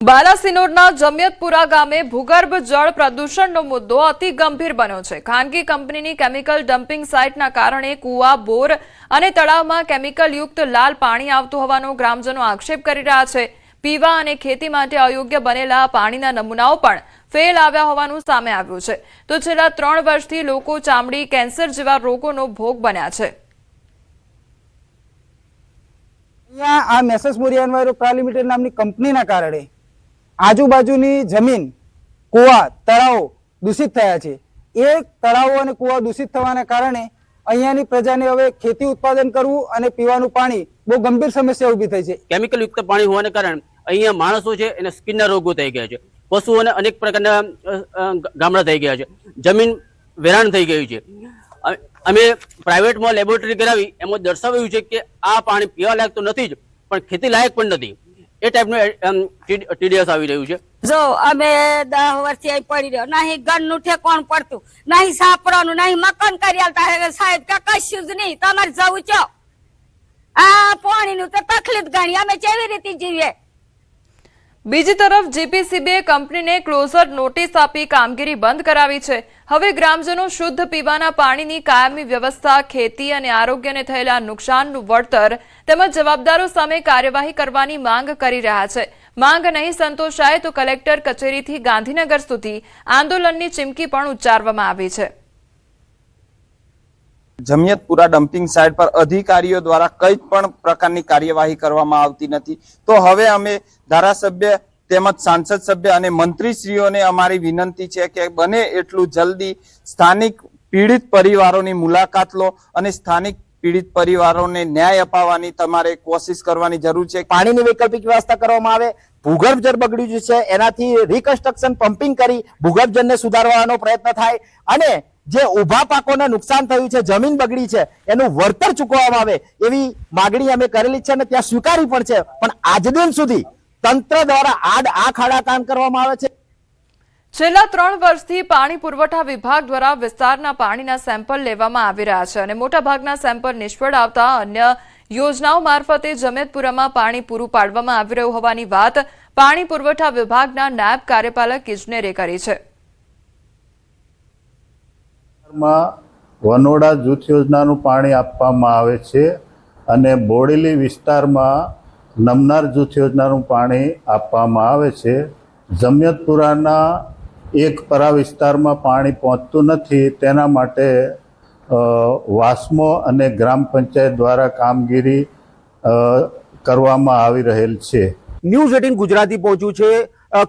બાલાસિનોરના જમિયતપુરા ગામે ભૂગર્ભ જળ પ્રદૂષણનો મુદ્દો અતિ ગંભીર બન્યો છે। ખાનગી કંપનીની કેમિકલ ડમ્પિંગ સાઇટના કારણે કુવા, બોર અને તળાવમાં કેમિકલયુક્ત લાલ પાણી આવતું હોવાનો ગ્રામજનો આક્ષેપ કરી રહ્યા છે। પીવા અને ખેતી માટે અયોગ્ય બનેલા પાણીના નમૂનાઓ પણ ફેલ આવ્યા હોવાનું સામે આવ્યું છે। તો છેલ્લા 3 વર્ષથી લોકો ચામડી કેન્સર જેવા રોગોનો ભોગ બન્યા છે। આ મેસેજ મોરી એન્વાયરો પ્રાઇવેટ લિમિટેડ નામની કંપનીના કારણે આજુબાજુની જમીન, કુવા, તળાવો દૂષિત થયા છે। એ તળાવો અને કુવા દૂષિત થવાના કારણે અહીંયાની પ્રજાને હવે ખેતી ઉત્પાદન કરવું અને પીવાનું પાણી બહુ ગંભીર સમસ્યા ઊભી થઈ છે। કેમિકલ યુક્ત પાણી હોવાને કારણે અહીંયા માણસો છે એને સ્કિનના રોગો થઈ ગયા છે, પશુઓને અનેક પ્રકારના ગામડા થઈ ગયા છે, જમીન વેરાણ થઈ ગયું છે। અમે પ્રાઇવેટમાં લેબોરેટરી કરાવી એમાં દર્શાવ્યું છે કે આ પાણી પીવા લાયક તો નથી જ પણ ખેતી લાયક પણ નથી। એ ટાઈપનું ટીડીએસ આવી રહ્યું છે। જો અમે 10 વર્ષથી અહીં પડી રહ્યો, નહીં ઘરનું ઠેકોણ પડતું, નહીં સાપરાનું, નહીં મકાન કરી આલતા સાહેબ કે કશું જ નહીં, તમારે જવું છો। આ પાણીનું તો તકલીફ ગણી, અમે કેવી રીતે જીવીએ। બીજી તરફ જીપીસીબીએ કંપનીને ક્લોઝર નોટિસ આપી કામગીરી બંધ કરાવી છે। હવે ગ્રામજનો શુદ્ધ પીવાના પાણીની કાયમી વ્યવસ્થા, ખેતી અને આરોગ્યને થયેલા નુકસાનનું વળતર તેમજ જવાબદારો સામે કાર્યવાહી કરવાની માંગ કરી રહ્યા છે। માંગ નહીં સંતોષાય તો કલેક્ટર કચેરીથી ગાંધીનગર સુધી આંદોલનની ચીમકી પણ ઉચ્ચારવામાં આવી છે। જમિયતપુરા ડમ્પિંગ સાઇટ પર અધિકારીઓ દ્વારા કઈ પણ પ્રકારની કાર્યવાહી કરવામાં આવતી નથી। તો હવે અમે ધારાસભ્ય તેમજ સાંસદ સભ્ય અને મંત્રીશ્રીઓને અમારી વિનંતી છે કે બને એટલું જલ્દી સ્થાનિક પીડિત પરિવારોની મુલાકાત લો અને સ્થાનિક પીડિત પરિવારોને ન્યાય અપાવવાની તમારે કોશિશ કરવાની જરૂર છે। પાણીની વૈકલ્પિક વ્યવસ્થા કરવામાં આવે, ભૂગર્ભ જળ બગડ્યું છે એનાથી રિકન્સ્ટ્રક્શન પમ્પિંગ કરી ભૂગર્ભ જળને સુધારવાનો પ્રયત્ન થાય અને જે ઉભા પાકોને નુકસાન થયું છે, જમીન બગડી છે, એનું વળતર ચૂકવવામાં આવે એવી માગણી અમે કરેલી છે અને ત્યાં સ્વીકારી પણ છે। પણ આજ દિન સુધી તંત્ર દ્વારા આ ખાડા કામ કરવામાં આવે છે। છેલ્લા 3 વર્ષથી પાણી પુરવઠા વિભાગ દ્વારા વિસ્તારના પાણીના સેમ્પલ લેવામાં આવી રહ્યા છે અને મોટાભાગના સેમ્પલ નિષ્ફળ આવતા અન્ય યોજનાઓ મારફતે જમિયતપુરામાં પાણી પૂરું પાડવામાં આવી રહ્યું હોવાની વાત પાણી પુરવઠા વિભાગના નાયબ કાર્યપાલક ઇજનેરે કરી છે। વનોડા જૂથ યોજનાનું પાણી આપવામાં આવે છે અને બોડેલી વિસ્તારમાં નમનાર જૂથ યોજનાનું પાણી આપવામાં આવે છે। જમિયતપુરાના એક પરા વિસ્તારમાં પાણી પહોંચતું નથી, તેના માટે વાસ્મો અને ગ્રામ પંચાયત દ્વારા કામગીરી કરવામાં આવી રહેલ છે। ન્યૂઝ 18 ગુજરાતી પહોંચ્યું છે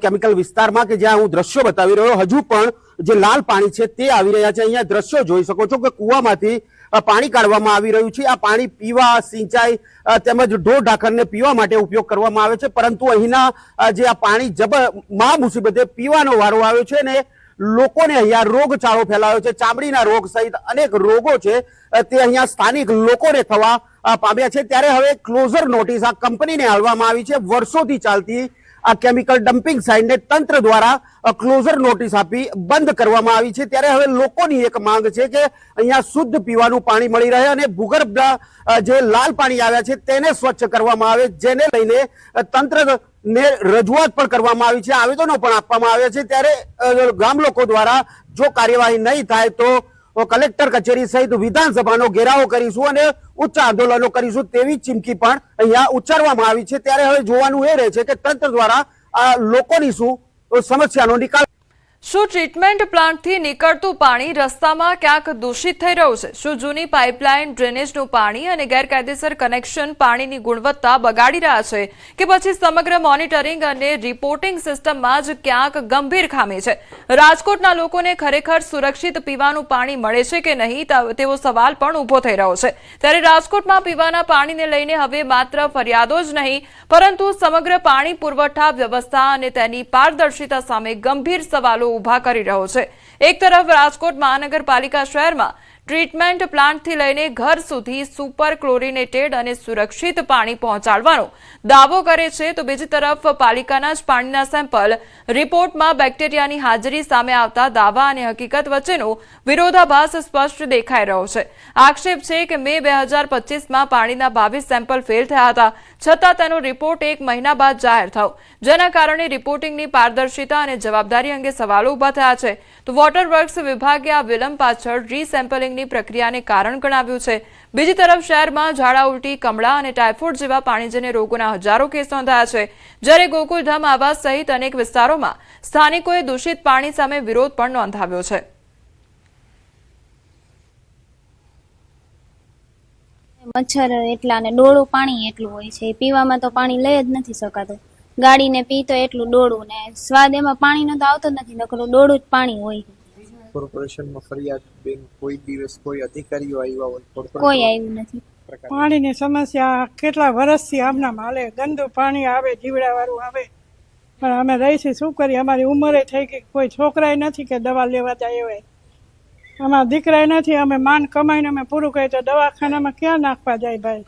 કેમિકલ વિસ્તારમાં કે જ્યાં હું દ્રશ્યો બતાવી રહ્યો, હજુ પણ જે લાલ પાણી છે તે આવી રહ્યા છે। અહીંયા દ્રશ્યો જોઈ શકો છો કે કુવામાંથી પાણી કાઢવામાં આવી રહ્યું છે। આ પાણી પીવા, સિંચાઈ તેમજ ઢોર ઢાંખરને પીવા માટે ઉપયોગ કરવામાં આવે છે, પરંતુ અહીંના જે આ પાણી મહા મુસીબતે પીવાનો વારો આવ્યો છે અને લોકોને અહીંયા રોગચાળો ફેલાયો છે। ચામડીના રોગ સહિત અનેક રોગો છે તે અહીંયા સ્થાનિક લોકોને થવા પામ્યા છે। ત્યારે હવે ક્લોઝર નોટિસ આ કંપનીને આપવામાં આવી છે। વર્ષોથી ચાલતી આ કેમિકલ ડમ્પિંગ સાઇટને તંત્ર દ્વારા ક્લોઝર નોટિસ આપી બંધ કરવામાં આવી છે। ત્યારે હવે લોકોની એક માંગ છે કે અહીંયા શુદ્ધ પીવાનું પાણી મળી રહે અને ભૂગર્ભના જે લાલ પાણી આવ્યા છે તેને સ્વચ્છ કરવામાં આવે, જેને લઈને તંત્રને રજૂઆત પણ કરવામાં આવી છે, આવેદનો પણ આપવામાં આવ્યા છે। ત્યારે ગામ લોકો દ્વારા જો કાર્યવાહી નહીં થાય તો કલેક્ટર કચેરી સહિત વિધાનસભાનો ઘેરાવો કરીશું અને ઉચ્ચ આંદોલનો કરીશું તેવી ચીમકી પણ અહીંયા ઉચ્ચારવામાં આવી છે। ત્યારે હવે જોવાનું એ રહે છે કે તંત્ર દ્વારા આ લોકોની શું સમસ્યાનો નિકાલ। શું ટ્રીટમેન્ટ પ્લાન્ટથી નીકળતું પાણી રસ્તામાં ક્યાંક દૂષિત થઈ રહ્યું છે? શું જૂની પાઇપલાઇન, ડ્રેનેજનું પાણી અને ગેરકાયદેસર કનેક્શન પાણીની ગુણવત્તા બગાડી રહ્યા છે કે પછી સમગ્ર મોનિટરિંગ અને રિપોર્ટિંગ સિસ્ટમમાં જ ક્યાંક ગંભીર ખામી છે? રાજકોટના લોકોને ખરેખર સુરક્ષિત પીવાનું પાણી મળે છે કે નહીં તેવો સવાલ પણ ઊભો થઈ રહ્યો છે। ત્યારે રાજકોટમાં પીવાના પાણીને લઈને હવે માત્ર ફરિયાદો જ નહીં પરંતુ સમગ્ર પાણી પુરવઠા વ્યવસ્થા અને તેની પારદર્શિતા સામે ગંભીર સવાલો ઉભા કરી રહ્યો છે। એક તરફ રાજકોટ મહાનગરપાલિકા શહેરમાં ટ્રીટમેન્ટ પ્લાન્ટથી લઈને ઘર સુધી સુપર ક્લોરિનેટેડ અને સુરક્ષિત પાણી પહોંચાડવાનો દાવો કરે છે, તો બીજી તરફ પાલિકાના જ પાણીના સેમ્પલ રિપોર્ટમાં બેક્ટેરિયાની હાજરી સામે આવતા દાવા અને હકીકત વચ્ચેનો વિરોધાભાસ સ્પષ્ટ દેખાઈ રહ્યો છે. આક્ષેપ છે કે મે 2025માં પાણીના 22 સેમ્પલ ફેલ થયા હતા, છતાં તેનો રિપોર્ટ 1 મહિના બાદ જાહેર થયો, જેના કારણે રિપોર્ટિંગની પારદર્શિતા અને જવાબદારી અંગે સવાલો ઉભા થયા છે. તો વોટર વર્ક્સ વિભાગે આ વિલંબ પાછળ રીસેમ્પલિંગની પ્રક્રિયાને કારણ ગણાવ્યું છે. બીજી તરફ શહેરમાં ઝાડા ઉલટી, કમળા અને ટાઇફોઇડ જેવા પાણીજન્ય રોગોના હજારો કેસ નોંધાયા છે, જ્યારે ગોકુલધામ આવાસ સહિત અનેક વિસ્તારોમાં સ્થાનિકોએ દૂષિત પાણી સામે વિરોધ પણ નોંધાવ્યો છે. મચ્છર એટલા અને ડોળું પાણી એટલું હોય છે, પીવામાં તો પાણી લઈ જ નથી શકાતું. ગાડીને પી તો એટલું ડોળું, ને સ્વાદ એમાં પાણીનો તો આવતો જ નથી, નકરું ડોળું જ પાણી હોય. કોર્પોરેશનમાં ફરિયાદ બેન કોઈ દિવસ કોઈ અધિકારીઓ આવ્યા હોય? કોઈ આવ્યું નથી. પાણીની સમસ્યા કેટલા વર્ષથી આમનામ હાલે, ગંદુ પાણી આવે, જીવડા વાળું આવે, પણ અમે રહીશું શું કરીએ? અમારી ઉંમરે થઈ ગઈ, કોઈ છોકરાય નથી કે દવા લેવા જાય હોય, અમારા દીકરાય નથી, અમે માન કમાઈને અમે પૂરું કરીએ તો દવાખાનામાં ક્યાં નાખવા જાય ભાઈ?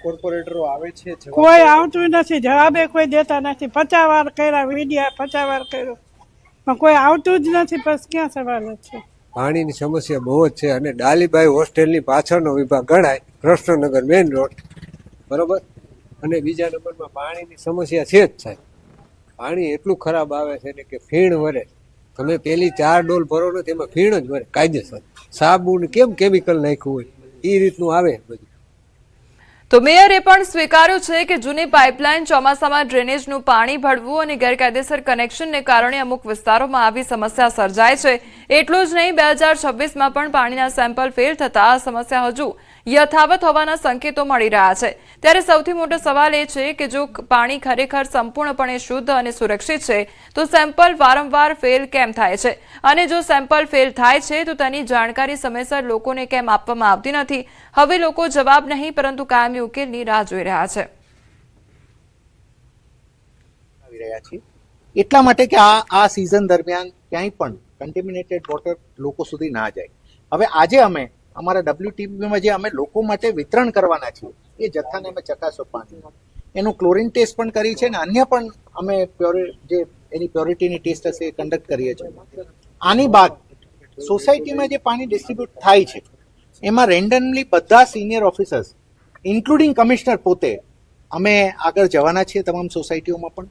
કોર્પોરેટરો આવે છે, કોઈ આવતું નથી, જવાબે કોઈ દેતા નથી. 50 વાર કર્યા વિડિયા, 50 વાર કર્યો, પણ કોઈ આવતું જ નથી. બસ ક્યાં સવાલ છે? પાણીની સમસ્યા બહુ જ છે, અને ડાલીબાઈ હોસ્ટેલની પાછળનો વિભાગ ગણાય, કૃષ્ણનગર મેઇન રોડ, બરોબર. અને બીજા નંબરમાં પાણીની સમસ્યા છે જ સાહેબ. પાણી એટલું ખરાબ આવે છે ને કે ફીણ વરે. તમે પેલી 4 ડોલ ભરો ને તેમાં ફીણ જ વરે કાયદેસર. સાબુ કેમ કેમિકલ નાખ્યું હોય એ રીતનું આવે બધું. તો મેયરે પણ સ્વીકાર્યું છે કે જૂની પાઇપલાઇન ચોમાસામાં ડ્રેનેજનું પાણી ભળવું અને ગેરકાયદેસર કનેક્શનને કારણે અમુક વિસ્તારોમાં આવી સમસ્યા સર્જાય છે. એટલું જ નહીં, 2026માં પણ પાણીના સેમ્પલ ફેલ થતા આ સમસ્યા હજુ યથાવત હોવાના સંકેતો મળી રહ્યા છે. ત્યારે સૌથી મોટો સવાલ એ છે કે જો પાણી ખરેખર સંપૂર્ણપણે શુદ્ધ અને સુરક્ષિત છે, તો સેમ્પલ વારંવાર ફેલ કેમ થાય છે? અને જો સેમ્પલ ફેલ થાય છે, તો તેની જાણકારી સમયસર લોકોને કેમ આપવામાં આવતી નથી? હવે લોકો જવાબ નહીં, પરંતુ કાયમી ઉકેલની રાહ જોઈ રહ્યા છે. એટલા માટે કે આ સિઝન દરમિયાન ક્યાંય પણ કન્ટેમિનેટેડ વોટર લોકો સુધી ના જાય. હવે આજે અમે અમારા WTPમાં જે અમે લોકો માટે વિતરણ કરવાના છીએ, એ જથ્થાને અમે ચકાસો પાણી, એનું ક્લોરીન ટેસ્ટ પણ કરી છે, અને અન્ય પણ અમે જે એની પ્યોરિટીની ટેસ્ટ હશે એ કન્ડક્ટ કરીએ છીએ. આની બાદ સોસાયટીમાં જે પાણી ડિસ્ટ્રીબ્યુટ થાય છે એમાં રેન્ડમલી બધા સિનિયર ઓફિસર્સ ઇન્ક્લુડિંગ કમિશનર પોતે અમે આગળ જવાના છીએ તમામ સોસાયટીઓમાં. પણ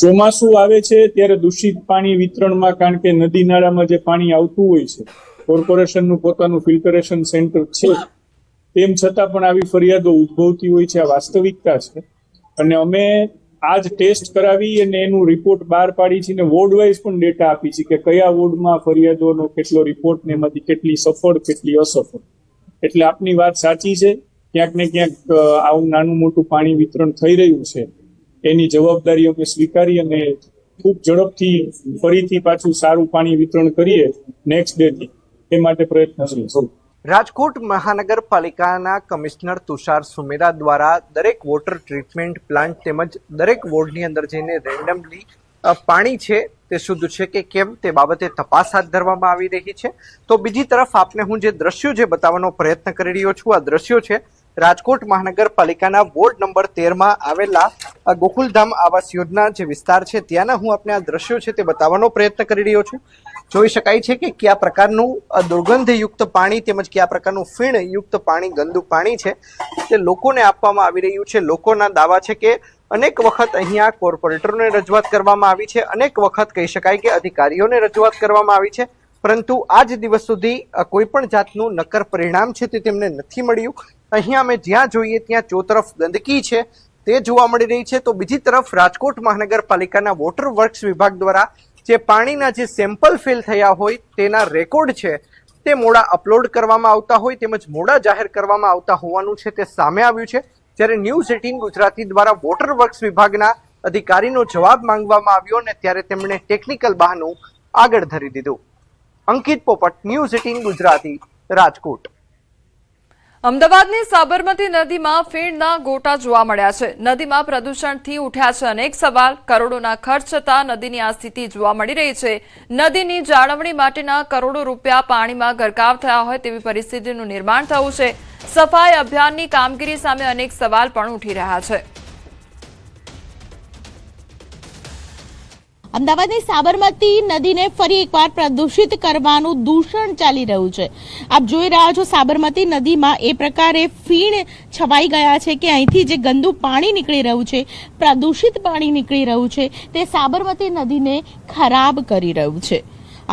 ચોમાસું આવે છે ત્યારે દૂષિત પાણી વિતરણમાં, કારણ કે નદી નાળામાં જે પાણી આવતું હોય છે, કોર્પોરેશનનું પોતાનું ફિલ્ટરેશન સેન્ટર છે, તેમ છતાં પણ આવી ફરિયાદો ઉદ્ભવતી હોય છે. આ વાસ્તવિકતા છે, અને અમે આજ ટેસ્ટ કરાવી અને એનું રિપોર્ટ બહાર પાડી છે, અને વોર્ડ વાઇઝ પણ ડેટા આપી છે કે કયા વોર્ડમાં ફરિયાદોનો કેટલો રિપોર્ટ ને એમાંથી કેટલી સફળ કેટલી અસફળ. એટલે આપની વાત સાચી છે, ક્યાંક ને ક્યાંક આવું નાનું મોટું પાણી વિતરણ થઈ રહ્યું છે, એની જવાબદારી અમે સ્વીકારી અને ખૂબ ઝડપથી ફરીથી પાછું સારું પાણી વિતરણ કરીએ નેક્સ્ટ ડેથી, એ માટે પ્રયત્નશીલ છું. રાજકોટ મહાનગરપાલિકાના કમિશનર તુષાર સુમેરા દ્વારા દરેક વોટર ટ્રીટમેન્ટ પ્લાન્ટ તેમજ દરેક વોર્ડની અંદર જઈને રેન્ડમલી પાણી છે તે શુદ્ધ છે કે કેમ તે બાબતે તપાસ હાથ ધરવામાં આવી રહી છે. તો બીજી તરફ આપને હું જે દ્રશ્યો જે બતાવવાનો પ્રયત્ન કરી રહ્યો છું, આ દ્રશ્યો છે રાજકોટ મહાનગરપાલિકાના વોર્ડ નંબર 13માં આવેલા ગોકુલધામ આવાસ યોજના જે વિસ્તાર છે ત્યાંના હું આપને આ દ્રશ્યો છે તે બતાવવાનો પ્રયત્ન કરી રહ્યો છું. જોઈ શકાય છે કે કયા પ્રકારનું દુર્ગંધયુક્ત પાણી તેમજ કયા પ્રકારનું ફીણયુક્ત પાણી, ગંદુ પાણી છે તે લોકોને આપવામાં આવી રહ્યું છે. લોકોના દાવા છે કે અનેક વખત અહીંયા કોર્પોરેટરોને રજૂઆત કરવામાં આવી છે, અનેક વખત કહી શકાય કે અધિકારીઓને રજૂઆત કરવામાં આવી છે, પરંતુ આજ દિવસ સુધી કોઈ પણ જાતનું નક્કર પરિણામ છે તે તેમને નથી મળ્યું. અહીંયા અમે જ્યાં જોઈએ ત્યાં ચોતરફ ગંદકી છે તે જોવા મળી રહી છે. તો બીજી તરફ રાજકોટ મહાનગરપાલિકાના વોટર વર્ક્સ વિભાગ દ્વારા જે પાણીના જે સેમ્પલ ફેલ થયા હોય તેના રેકોર્ડ છે તે મોડા અપલોડ કરવામાં આવતા હોય તેમજ મોડા જાહેર કરવામાં આવતા હોવાનું છે તે સામે આવ્યું છે. જ્યારે ન્યૂઝ 18 ગુજરાતી દ્વારા વોટર વર્ક્સ વિભાગના અધિકારીનો જવાબ માંગવામાં આવ્યો ને ત્યારે તેમણે ટેકનિકલ બહાનું આગળ ધરી દીધું. અંકિત પોપટ, ન્યૂઝ 18 ગુજરાતી, રાજકોટ. અમદાવાદની સાબરમતી નદીમાં ફીણના ગોટા જોવા મળ્યા છે. નદીમાં પ્રદૂષણથી ઉઠ્યા છે અનેક સવાલ. કરોડોના ખર્ચ છતાં નદીની આ સ્થિતિ જોવા મળી રહી છે. નદીની જાળવણી માટેના કરોડો રૂપિયા પાણીમાં ગરકાવ થયા હોય તેવી પરિસ્થિતિનું નિર્માણ થયું છે. સફાઈ અભિયાનની કામગીરી સામે અનેક સવાલ પણ ઉઠી રહ્યા છે. અમદાવાદની સાબરમતી નદીને ફરી એકવાર પ્રદૂષિત કરવાનું દૂષણ ચાલી રહ્યું છે. આપ જોઈ રહ્યા છો સાબરમતી નદીમાં એ પ્રકારે ફીણ છવાઈ ગયા છે કે અહીંથી જે ગંદુ પાણી નીકળી રહ્યું છે, પ્રદૂષિત પાણી નીકળી રહ્યું છે, તે સાબરમતી નદીને ખરાબ કરી રહ્યું છે.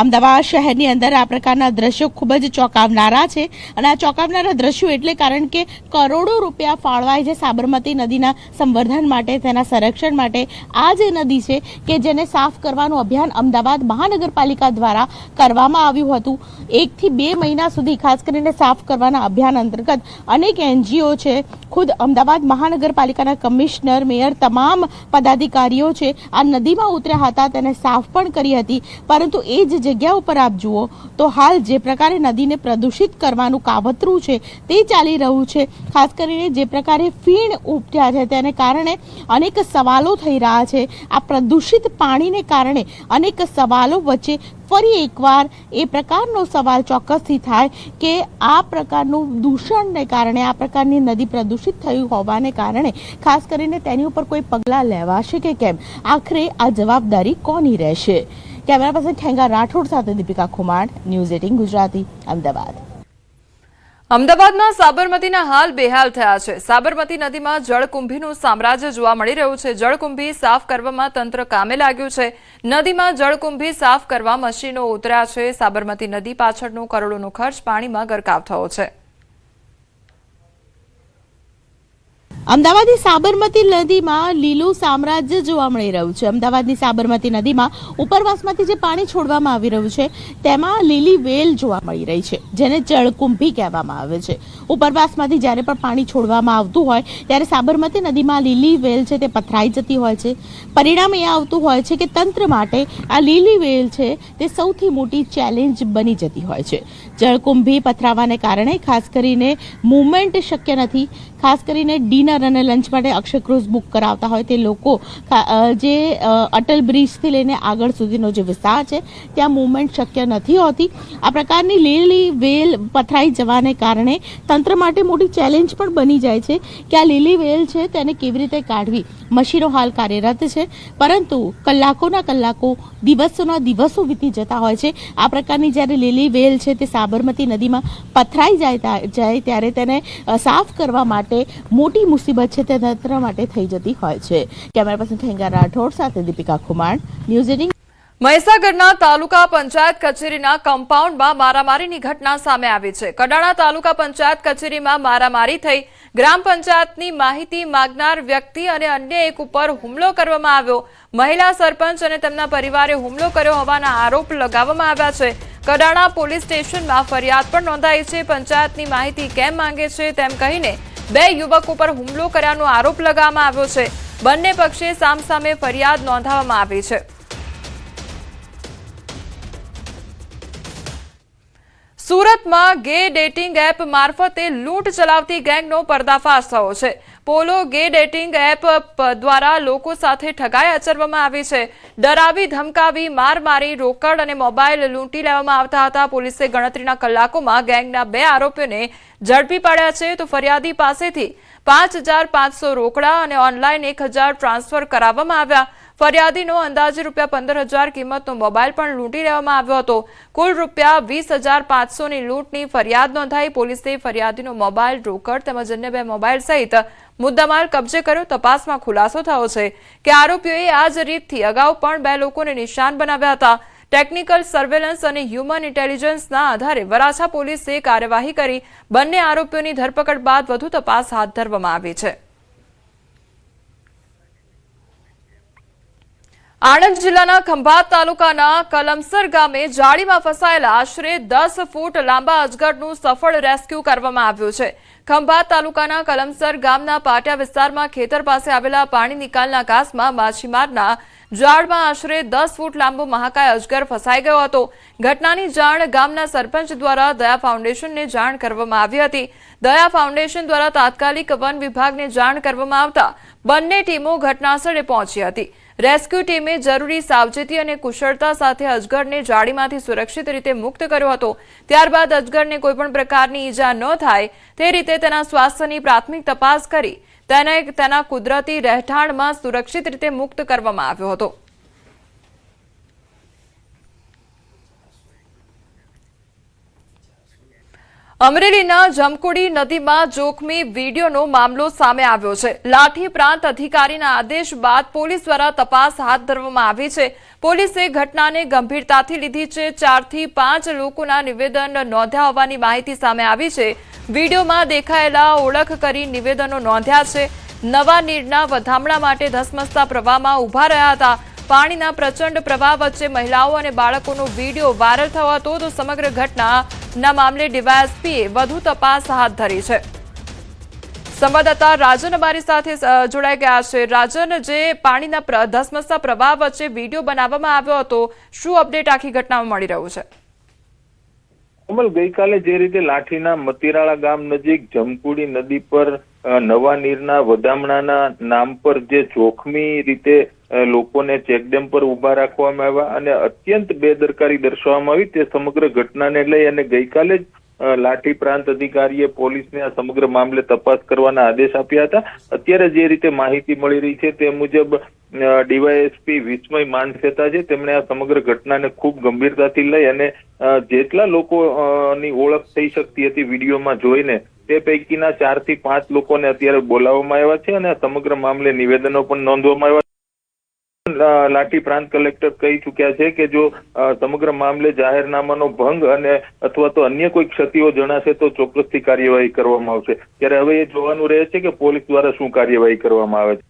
અમદાવાદ શહેરની અંદર આ પ્રકારના દ્રશ્યો ખૂબ જ ચોંકાવનારા છે અને આ ચોંકાવનારા દ્રશ્યો એટલે કારણ કે કરોડો રૂપિયા ફાળવાય છે સાબરમતી નદીના સંવર્ધન માટે, તેના સંરક્ષણ માટે. આ જે નદી છે કે જેને સાફ કરવાનું અભિયાન અમદાવાદ મહાનગરપાલિકા દ્વારા કરવામાં આવ્યું હતું. 1 થી 2 મહિના સુધી ખાસ કરીને સાફ કરવાના અભિયાન અંતર્ગત અનેક NGO છે, ખુદ અમદાવાદ મહાનગરપાલિકાના કમિશનર, મેયર, તમામ પદાધિકારીઓ છે આ નદીમાં ઉતર્યા હતા, તેને સાફ પણ કરી હતી. પરંતુ એ જ જગ્યા ઉપર આપ જુઓ તો હાલ જે પ્રકારે નદીને પ્રદૂષિત કરવાનું કાવતરું છે તે ચાલી રહ્યું છે. ખાસ કરીને જે પ્રકારે ફીણ ઉપટ્યા છે તેને કારણે અનેક સવાલો થઈ રહ્યા છે. આ પ્રદૂષિત પાણીને કારણે અનેક સવાલો વચ્ચે ફરી એકવાર એ પ્રકારનો સવાલ ચોક્કસથી થાય કે આ પ્રકારનું દૂષણને કારણે, આ પ્રકારની નદી પ્રદૂષિત થયું હોવાને કારણે ખાસ કરીને તેની ઉપર કોઈ પગલાં લેવાશે કે કેમ? આખરે આ જવાબદારી કોની રહેશે? કેમેરા પર્સન ખેંગા રાઠોડ સાથે દીપિકા ખુમાણ, ન્યૂઝ 18 ગુજરાતી, અમદાવાદ. અમદાવાદના સાબરમતીના હાલ બેહાલ થયા છે. સાબરમતી નદીમાં જળકુંભીનું સામ્રાજ્ય જોવા મળી રહ્યું છે. જળકુંભી સાફ કરવામાં તંત્ર કામે લાગ્યું છે. નદીમાં જળકુંભી સાફ કરવા મશીનો ઉતર્યા છે. સાબરમતી નદી પાછળનો કરોડોનો ખર્ચ પાણીમાં ગરકાવ થયો છે. અમદાવાદની સાબરમતી નદીમાં લીલું સામ્રાજ્ય જોવા મળી રહ્યું છે. અમદાવાદની સાબરમતી નદીમાં ઉપરવાસમાંથી જે પાણી છોડવામાં આવી રહ્યું છે તેમાં લીલી વેલ જોવા મળી રહી છે, જેને જળકુંભી કહેવામાં આવે છે. ઉપરવાસમાંથી જ્યારે પણ પાણી છોડવામાં આવતું હોય ત્યારે સાબરમતી નદીમાં લીલી વેલ છે તે પથરાઈ જતી હોય છે. પરિણામ એ આવતું હોય છે કે તંત્ર માટે આ લીલી વેલ છે તે સૌથી મોટી ચેલેન્જ બની જતી હોય છે. જળકુંભી પથરાવાને કારણે ખાસ કરીને મૂવમેન્ટ શક્ય નથી. ખાસ કરીને ડિનર અને લંચ માટે અક્ષય ક્રુઝ બુક કરાવતા હોય તે લોકો જે અટલ બ્રિજથી લઈને આગળ સુધીનો જે વિસ્તાર છે ત્યાં મૂવમેન્ટ શક્ય નથી હોતી. આ પ્રકારની લીલી વેલ પથરાઈ જવાને કારણે તંત્ર માટે મોટી ચેલેન્જ પણ બની જાય છે કે આ લીલી વેલ છે તેને કેવી રીતે કાઢવી. મશીનો હાલ કાર્યરત છે, પરંતુ કલાકોના કલાકો, દિવસોના દિવસો વીતી જતા હોય છે. આ પ્રકારની જ્યારે લીલી વેલ છે તે સાબરમતી નદીમાં પથરાઈ જાય ત્યારે તેને સાફ કરવા માટે મોટી મુસીબત છે તે તંત્ર માટે થઈ જતી હોય છે. કેમેરા પર્સન ખેંગા રાઠોડ સાથે દીપિકા ખુમાણ, ન્યૂઝ 18. મહીસાગરના તાલુકા પંચાયત કચેરીના કમ્પાઉન્ડમાં મારામારીની ઘટના સામે આવી છે. કડાણા તાલુકા પંચાયત કચેરીમાં મારામારી થઈ. ગ્રામ પંચાયતની માહિતી માંગનાર વ્યક્તિ અને અન્ય એક ઉપર હુમલો કરવામાં આવ્યો. મહિલા સરપંચ અને તેમના પરિવારે હુમલો કર્યો હોવાના આરોપ લગાવવામાં આવ્યા છે. કડાણા પોલીસ સ્ટેશનમાં ફરિયાદ પણ નોંધાઈ છે. પંચાયતની માહિતી કેમ માંગે છે તેમ કહીને 2 યુવકો પર હુમલો કર્યાનો આરોપ લગાવવામાં આવ્યો છે. બંને પક્ષે સામસામે ફરિયાદ નોંધાવવામાં આવી છે. સુરતમાં ગે ડેટિંગ એપ મારફતે લૂંટ ચલાવતી ગેંગનો પર્દાફાશ થયો છે. પોલો ગે ડેટિંગ એપ દ્વારા લોકો સાથે ઠગાઈ આચરવામાં આવી છે. ડરાવી, ધમકાવી, માર મારી રોકડ અને મોબાઈલ લૂંટી લેવામાં આવતા હતા. પોલીસે ગણતરીના કલાકોમાં ગેંગના 2 આરોપીઓને ઝડપી પાડ્યા છે. તો ફરિયાદી પાસેથી 5,500 રોકડા અને ઓનલાઈન 1,000 ટ્રાન્સફર કરાવવામાં આવ્યા. ફરિયાદીનો અંદાજે ₹15,000 કિંમતનો મોબાઈલ પણ લૂંટી લેવામાં આવ્યો હતો. કુલ ₹20,500ની લૂંટની ફરિયાદ નોંધાઈ. પોલીસે ફરિયાદીનો મોબાઈલ, રોકડ તેમજ અન્ય 2 મોબાઈલ સહિત મુદ્દામાલ કબજે કર્યો. તપાસમાં ખુલાસો થયો છે કે આરોપીઓએ આ જ રીતથી અગાઉ પણ 2 લોકોને નિશાન બનાવ્યા હતા. ટેકનિકલ સર્વેલન્સ અને હ્યુમન ઇન્ટેલિજન્સના આધારે વરાછા પોલીસે કાર્યવાહી કરી બંને આરોપીઓની ધરપકડ બાદ વધુ તપાસ હાથ ધરવામાં આવી છે. આણંદ જિલ્લાના ખંભાત તાલુકાના કલમસર ગામે જાળીમાં ફસાયેલા આશરે 10 ફૂટ લાંબા અજગરનું સફળ રેસ્ક્યુ કરવામાં આવ્યું છે. ખંભાત તાલુકાના કલમસર ગામના પાટિયા વિસ્તારમાં ખેતર પાસે આવેલા પાણી નિકાલના કાસમાં માછીમારના ઝાડમાં આશરે 10 ફૂટ લાંબો મહાકાય અજગર ફસાઈ ગયો હતો. ઘટનાની જાણ ગામના સરપંચ દ્વારા દયા ફાઉન્ડેશનને જાણ કરવામાં આવી હતી. દયા ફાઉન્ડેશન દ્વારા તાત્કાલિક વન વિભાગને જાણ કરવામાં આવતા બંને ટીમો ઘટનાસ્થળે પહોંચી હતી. રેસ્ક્યુ ટીમે જરૂરી સાવચેતી અને કુશળતા સાથે અજગરને જાળીમાંથી સુરક્ષિત રીતે મુક્ત કર્યો હતો. ત્યારબાદ અજગરને કોઈપણ પ્રકારની ઈજા ન થાય તે રીતે તેના સ્વાસ્થ્યની પ્રાથમિક તપાસ કરી તેને તેના કુદરતી રહેઠાણમાં સુરક્ષિત રીતે મુક્ત કરવામાં આવ્યો હતો. અમરેલીના જમકુડી નદીમાં જોખમી વિડીયોનો મામલો સામે આવ્યો છે. લાઠી પ્રાંત અધિકારીના આદેશ બાદ પોલીસ દ્વારા તપાસ હાથ ધરવામાં આવી છે. પોલીસે ઘટનાને ગંભીરતાથી લીધી છે. 4 થી 5 લોકોના નિવેદન નોંધ્યા હોવાની માહિતી સામે આવી છે. વિડીયોમાં દેખાયેલા ઓળખ કરી નિવેદનો નોંધ્યા છે. નવા નીરના વધામણા માટે ધસમસતા પ્રવાહમાં ઉભા રહ્યા હતા. પાણીના પ્રચંડ પ્રવાહ વચ્ચે મહિલાઓ અને બાળકોનો વિડીયો વાયરલ થયો હતો. તો સમગ્ર ઘટનાના મામલે ડીવાયએસપીએ વધુ તપાસ હાથ ધરી છે. સંવાદદાતા રાજન અમારી સાથે જોડાઈ ગયા છે. રાજન, જે પાણીના ધસમસતા પ્રવાહ વચ્ચે વિડીયો બનાવવામાં આવ્યો હતો, શું અપડેટ આખી ઘટનામાં મળી રહ્યું છે? કમલ, ગઈકાલે જે રીતે લાઠીના મતીરાળા ગામ નજીક જમકુડી નદી પર નવા નીરના વધામણાના નામ પર જે જોખમી રીતે લોકોને ચેકડેમ પર ઉભા રાખવામાં આવ્યા અને અત્યંત બેદરકારી દર્શાવવામાં આવી, તે સમગ્ર ઘટનાને લઈ અને ગઈકાલે જ લાઠી પ્રાંત અધિકારીએ પોલીસને આ સમગ્ર મામલે તપાસ કરવાના આદેશ આપ્યા હતા. અત્યારે જે રીતે માહિતી મળી રહી છે તે મુજબ ડીવાયએસપી વિસ્મય માનસેતા છે, તેમણે આ સમગ્ર ઘટનાને ખૂબ ગંભીરતાથી લઈ અને જેટલા લોકોની ઓળખ થઈ શકતી હતી વિડીયોમાં જોઈને, તે પૈકીના 4 થી 5 લોકોને અત્યારે બોલાવવામાં આવ્યા છે અને આ સમગ્ર મામલે નિવેદનો પણ નોંધવામાં આવ્યા. લાઠી પ્રાંત કલેક્ટર કહી ચુક્યા છે કે જો સમગ્ર મામલે જાહેરનામાનો ભંગ અને અથવા તો અન્ય કોઈ ક્ષતિઓ જણાશે તો ચોક્કસથી કાર્યવાહી કરવામાં આવશે. ત્યારે હવે એ જોવાનું રહે છે કે પોલીસ દ્વારા શું કાર્યવાહી કરવામાં આવે છે.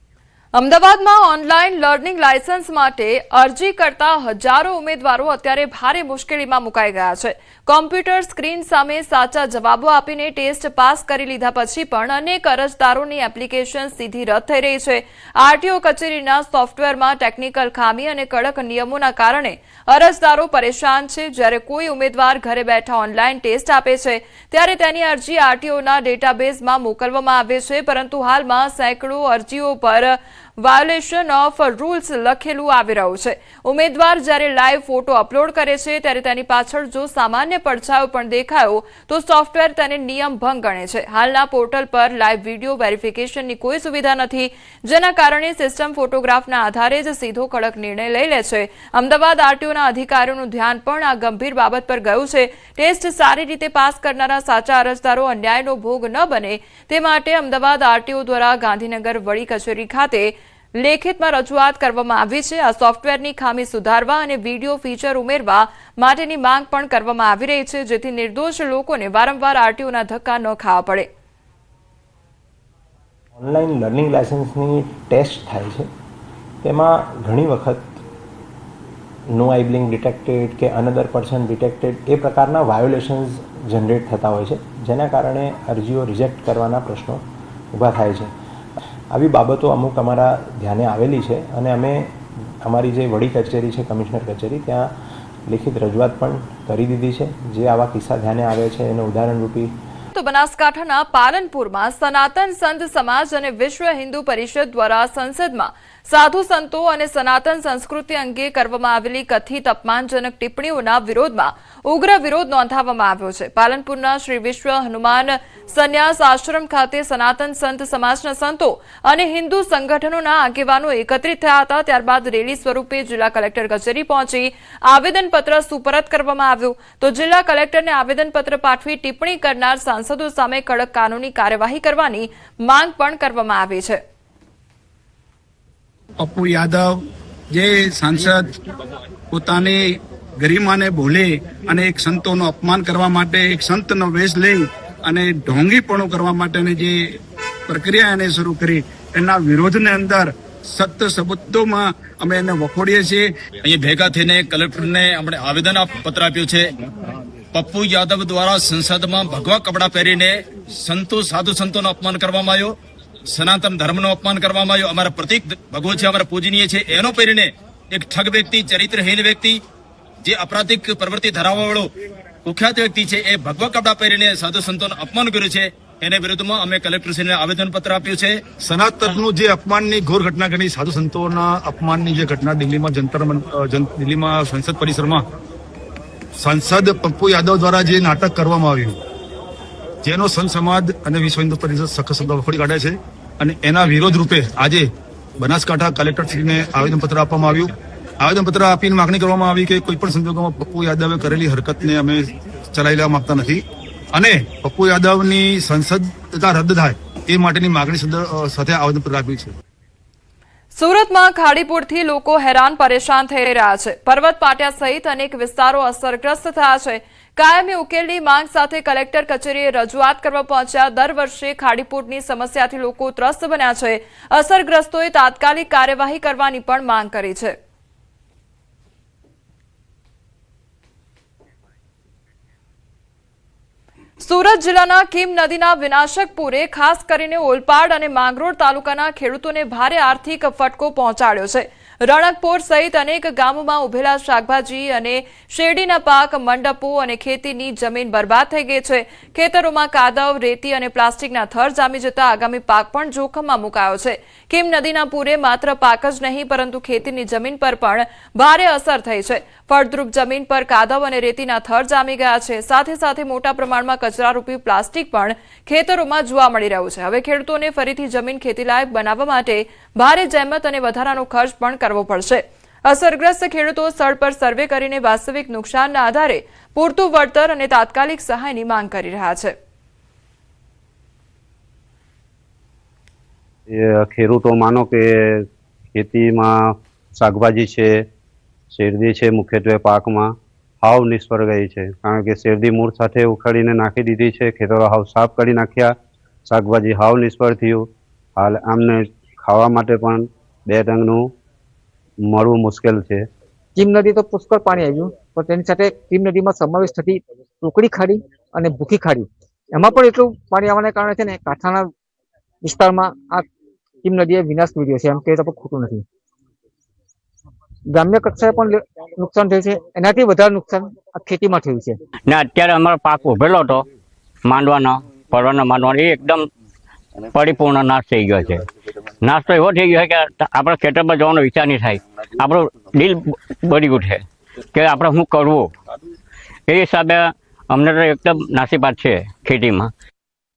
અમદાવાદમાં ઓનલાઈન લર્નિંગ લાયસન્સ માટે અરજી કરતા હજારો ઉમેદવારો અત્યારે ભારે મુશ્કેલીમાં મુકાઈ ગયા છે. કોમ્પ્યુટર સ્ક્રીન સામે સાચા જવાબો આપીને ટેસ્ટ પાસ કરી લીધા પછી પણ અનેક અરજદારોની એપ્લિકેશન સીધી રદ થઈ રહી છે. આરટીઓ કચેરીના સોફ્ટવેરમાં ટેકનિકલ ખામી અને કડક નિયમોના કારણે અરજદારો પરેશાન છે. જ્યારે કોઈ ઉમેદવાર ઘરે બેઠા ઓનલાઈન ટેસ્ટ આપે છે ત્યારે તેની અરજી આરટીઓના ડેટાબેઝમાં મોકલવામાં આવે છે, પરંતુ હાલમાં સેંકડો અરજીઓ પર વાયોલેશન ઓફ રૂલ્સ લખેલું આવી રહ્યું છે. ઉમેદવાર જ્યારે લાઈવ ફોટો અપલોડ કરે છે ત્યારે તેની પાછળ જો સામાન્ય પડછાયો પણ દેખાયો તો સોફ્ટવેર તેને નિયમ ભંગ ગણે છે. હાલના પોર્ટલ પર લાઈવ વિડીયો વેરિફિકેશનની કોઈ સુવિધા નથી, જેના કારણે સિસ્ટમ ફોટોગ્રાફના આધારે જ સીધો કડક નિર્ણય લઈ લે છે. અમદાવાદ આરટીઓના અધિકારીઓનું ધ્યાન પણ આ ગંભીર બાબત પર ગયું છે. ટેસ્ટ સારી રીતે પાસ કરનારા સાચા અરજદારો અન્યાયનો ભોગ ન બને તે માટે અમદાવાદ આરટીઓ દ્વારા ગાંધીનગર વડી કચેરી ખાતે લેખિતમાં રજૂઆત કરવામાં આવી છે. આ સોફ્ટવેરની ખામી સુધારવા અને વિડીયો ફીચર ઉમેરવા માટેની માંગ પણ કરવામાં આવી રહી છે, જેથી નિર્દોષ લોકોને વારંવાર આરટીઓના ધક્કા ન ખાવા પડે. ઓનલાઈન લર્નિંગ લાયસન્સની ટેસ્ટ થાય છે, તેમાં ઘણી વખત નો આઈબલિંગ ડિટેક્ટેડ કે અનધર પર્સન ડિટેક્ટેડ એ પ્રકારના વાયોલેશન્સ જનરેટ થતા હોય છે, જેના કારણે અરજીઓ રિજેક્ટ કરવાના પ્રશ્નો ઊભા થાય છે. આવી બાબતો અમુક અમારા ધ્યાને આવેલી છે અને અમે અમારી જે વડી કચેરી છે, કમિશનર કચેરી, ત્યાં લેખિત રજૂઆત પણ કરી દીધી છે. જે આવા કિસ્સા ધ્યાને આવે છે એને ઉદાહરણરૂપી તો બનાસકાંઠાના પાલનપુરમાં સનાતન સંત સમાજ અને વિશ્વ હિન્દુ પરિષદ દ્વારા સંસદમાં સાધુ સંતો અને સનાતન સંસ્કૃતિ અંગે કરવામાં આવેલી કથિત અપમાનજનક ટિપ્પણીઓના વિરોધમાં ઉગ્ર વિરોધ નોંધાવવામાં આવ્યો છે. પાલનપુરના શ્રી વિશ્વ હનુમાન સંન્યાસ આશ્રમ ખાતે સનાતન સંત સમાજના સંતો અને હિન્દુ સંગઠનોના આગેવાનો એકત્રિત થયા હતા. ત્યારબાદ રેલી સ્વરૂપે જિલ્લા કલેક્ટર કચેરી પહોંચી આવેદનપત્ર સુપરત કરવામાં આવ્યું. તો જિલ્લા કલેક્ટરને આવેદનપત્ર પાઠવી ટિપ્પણી કરનાર સાંસદો સામે કડક કાનૂની કાર્યવાહી કરવાની માંગ પણ કરવામાં આવી છે. પપ્પુ યાદવ જે સાંસદ પોતાની ગરિમાને ભૂલે અને એક સંતોનું અપમાન કરવા માટે એક સંતનો વેશ લઈ અને ઢોંગીપણું કરવા માટેની જે પ્રક્રિયા એને શરૂ કરી, એના વિરોધને અંદર સખ્ત શબ્દોમાં અમે એને વખોડીએ છીએ. અહીંયા ભેગા થઈને કલેક્ટરને આપણે આવેદન પત્ર આપ્યું છે. પપ્પુ યાદવ દ્વારા સંસદમાં ભગવા કપડાં પહેરીને સાધુ સંતોનું અપમાન કરવામાં આવ્યું, સનાતન ધર્મનું અપમાન કરવામાં આવ્યું. અમારા પ્રતિક ભગવો છે, અમારા પૂજનીય છે, એનો પહેરીને એક ઠગ વ્યક્તિ, ચરિત્રહીન વ્યક્તિ, જે અપરાધિક પ્રવૃત્તિ ધરાવવાવાળો કુખ્યાત વ્યક્તિ છે, એ ભગવા કપડા પહેરીને સાધુ સંતોનું અપમાન કર્યું છે. એને વિરુદ્ધમાં અમે કલેક્ટરશ્રીને આવેદનપત્ર આપ્યું છે. સનાતનનું જે અપમાનની ઘોર ઘટના ઘટી, સાધુ સંતોના અપમાનની જે ઘટના દિલ્હીમાં દિલ્હીમાં સંસદ પરિસરમાં સાંસદ પપ્પુ યાદવ દ્વારા જે નાટક કરવામાં આવ્યું, જેનો સંત સમાજ અને વિશ્વ હિન્દુ પરિષદ સખત શબ્દો વખોડી કાઢે છે. અને એના વિરોધ રૂપે આજે બનાસકાંઠા કલેક્ટરશ્રીને આવેદનપત્ર આપવામાં આવ્યું. આવેદનપત્ર આપીને માગણી કરવામાં આવી કે કોઈ પણ સંજોગોમાં પપ્પુ યાદવે કરેલી હરકતને અમે ચલાવી લેવા માંગતા નથી અને પપ્પુ યાદવની સંસદતા રદ થાય એ માટેની માગણી સાથે આવેદનપત્ર આપ્યું છે. સુરતમાં ખાડીપુરથી લોકો હેરાન પરેશાન થઈ રહ્યા છે. પર્વત પાટિયા સહિત અનેક વિસ્તારો અસરગ્રસ્ત થયા છે. કાયમી ઉકેલની માંગ સાથે કલેક્ટર કચેરીએ રજૂઆત કરવા પહોંચ્યા. દર વર્ષે ખાડીપુરની સમસ્યાથી લોકો ત્રસ્ત બન્યા છે. અસરગ્રસ્તોએ તાત્કાલિક કાર્યવાહી કરવાની પણ માંગ કરી છે. સુરત જિલ્લાના કીમ નદીના વિનાશક પૂરે ખાસ કરીને ઓલપાડ અને માંગરોળ તાલુકાના ખેડૂતોને ભારે આર્થિક ફટકો પહોંચાડ્યો છે. રણકપોર સહિત અનેક ગામોમાં ઉભેલા શાકભાજી અને શેરડીના પાક, મંડપો અને ખેતીની જમીન બરબાદ થઈ ગઈ છે. ખેતરોમાં કાદવ, રેતી અને પ્લાસ્ટિકના થર જામી જતા આગામી પાક પણ જોખમમાં મુકાયો છે. કીમ નદીના પૂરે માત્ર પાક જ નહીં પરંતુ ખેતીની જમીન પર પણ ભારે અસર થઈ છે. ફળદ્રુપ જમીન પર કાદવ અને રેતીના થર જામી ગયા છે. સાથે સાથે મોટા પ્રમાણમાં કચરારૂપી પ્લાસ્ટિક પણ ખેતરોમાં જોવા મળી રહ્યું છે. હવે ખેડૂતોને ફરીથી જમીન ખેતીલાયક બનાવવા માટે ભારે જહેમત અને વધારાનો ખર્ચ પણ કરવો પડશે. અસરગ્રસ્ત ખેડૂતો સ્થળ પર સર્વે કરીને વાસ્તવિક નુકસાનના આધારે પૂરતું વળતર અને તાત્કાલિક સહાયની માંગ કરી રહ્યા છે. ખેડૂતો માનો કે ખેતીમાં શાકભાજી છે, શેરડી છે, મુખ્યત્વે પાકમાં હાવ નિષ્ફળ ગઈ છે. કારણ કે શેરડી મૂળ સાથે ઉખાડીને નાખી દીધી છે, ખેતરો હાવ સાફ કરી નાખ્યા, શાકભાજી હાવ નિષ્ફળ થયું. હાલ આમને ખાવા માટે પણ 2 ટંકનું મળવું મુશ્કેલ છે. કીમ નદી તો પુષ્કળ પાણી આવ્યું, પણ તેની સાથે કીમ નદીમાં સમાવેશ થતી ટોકડી ખાડી અને ભૂખી ખાડી, એમાં પણ એટલું પાણી આવવાના કારણે છે ને કાંઠાના વિસ્તારમાં આ કીમ નદીએ વિનાશ મેળવ્યો છે. એમ કે તો ખોટું નથી. ગ્રામ્ય કક્ષાએ પણ નુકસાન થયું છે. એનાથી વધારે નુકસાન આ ખેતીમાં થયું છે. ને અત્યારે અમારો પાક ઉભેલો હતો માંડવાનો, પરવાનો માંડવાનો, એ એકદમ પરિપૂર્ણ નાશ થઈ ગયો છે. નાશ તો એવો થઈ ગયો છે કે આપણે ખેતરમાં જવાનો વિચાર નહીં થાય. આપણું દિલ બળી ઉઠે કે આપણે શું કરવું. એ હિસાબે અમને તો એકદમ નાસીપાત છે ખેતીમાં.